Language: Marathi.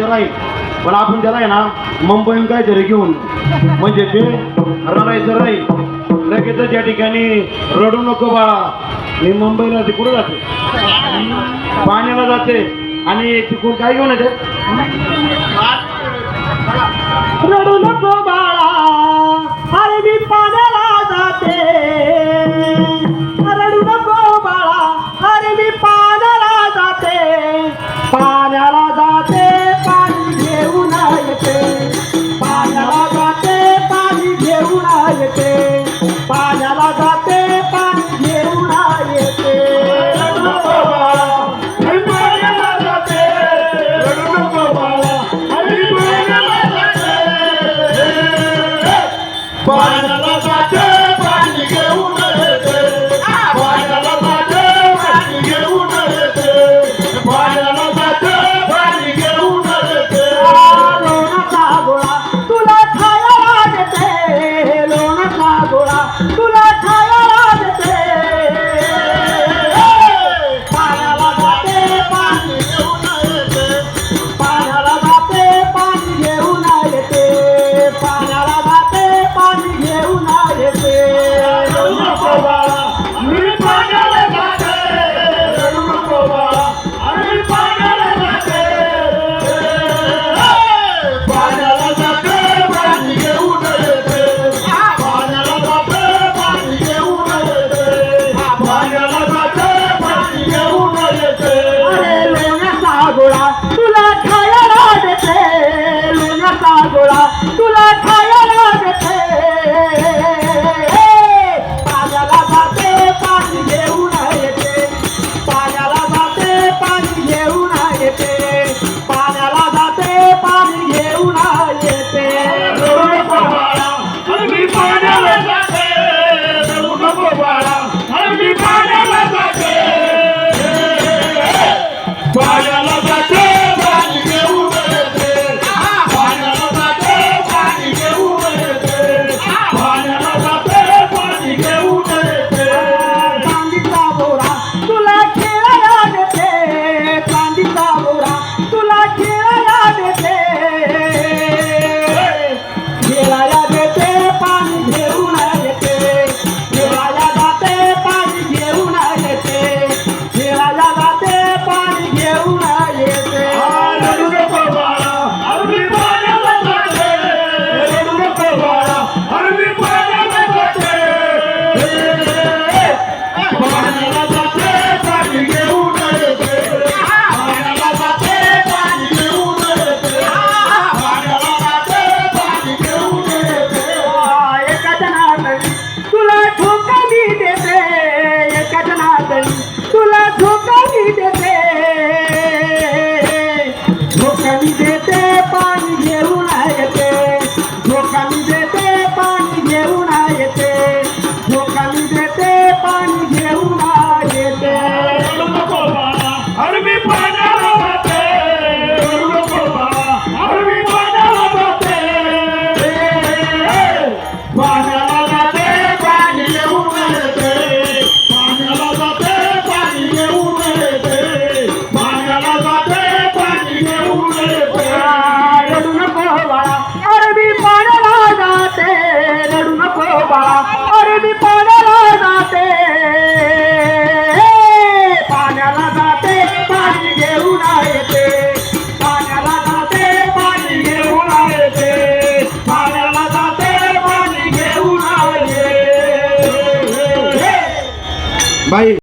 राहील, पण आपण त्याला आहे ना मुंबईहून काहीतरी घेऊन म्हणजे ते रडायचं राहील लगेच या ठिकाणी रडू नको बाळा. मी मुंबईला ते कुठं जाते पाण्याला जाते आणि तिकडून काय घेऊन येते रडू नको बाळा अरे मी पाण्याला जाते. रडू नको बाळा अरे मी पाण्याला जाते. पाण्याला जाते पाणी घेऊन येते. पाण्याला जाते पाणी घेऊन येते. पाण्याला जाते पाणी घेऊन येते. रडू नको बाळा मी पाण्याला जाते. रडू नको बाळा मी पाण्याला जाते. पाण्याला जाते पाणी घेऊन येते. पाण्याला जाते पाणी घेऊन येते. पाण्याला जाते पाणी घेऊन येते. लोणाचा गोळा तुला खायला देते. लोणाचा गोळा तुला खायला देते. पाण्याला जाते पाणी घेऊन येते. पाण्याला जाते पाणी घेऊन येते. पाण्याला जाते पाणी घेऊन येते. रडू नको बाळा मी पाण्याला जाते. रडू नको बाळा मी पाण्याला जाते. पाण्याला जाते पाणी घेऊन येते. पाण्याला जाते पाणी घेऊन येते. पाण्याला जाते पाणी घेऊन येते. अरे लोण्याचा गोळा तुला खायला देते. लोण्याचा गोळा तुला खायला देते. पाण्याला जाते पाणी घेऊन येते. पाण्याला जाते पाणी घेऊन येते. पाण्याला जाते पाणी घेऊन येते. रडू नको बाळा अरे मी पाण्याला जाते. रडू नको बाळा अरे मी पाण्याला जाते. पाण्याला जाते पाणी घेऊन येते. पाण्याला जाते पाणी घेऊन येते. पाण्याला जाते पाणी घेऊन येते. चांदीचा बोरा तुला खेळायला देते. चांदीचा बोरा तुला खेळायला देते. खेळायला देते पाणी घेऊन येते. खेळायला जाते पाणी घेऊन येते. खेळायला जाते पाणी घेऊन येते. रडू नको बाळा अरे मी पाण्याला जाते. रडू नको बाळा अरे मी पाण्याला जाते. पाण्याला जाते पाणी घेऊन येते. पाण्याला जाते पाणी घेऊन येते. पाण्याला जाते पाणी घेऊन येते. एका जनार्दनी तुला धोका मी देते. एका जनार्दनी तुला धोका मी देते. धोका मी देते पाणी घेऊन येते. धोका मी देते पाणी घेऊन येते. धोका मी देते पाणी घेऊन येते. रडू नको बाळा अरे मी पाण्याला जाते. रडू नको बाळा अरे मी पाण्याला जाते. पाण्याला जाते पाणी घेऊन येते. पाण्याला जाते पाणी घेऊन येते. पाण्याला जाते पाणी घेऊन येते. रडू नको बाळा अरे मी पाण्याला जाते. रडू नको बाळा अरे मी पाण्याला जाते. पाण्याला जाते पाणी घेऊन येते. पाण्याला जाते पाणी घेऊन येते. पाण्याला जाते पाणी घेऊन येते. बाई.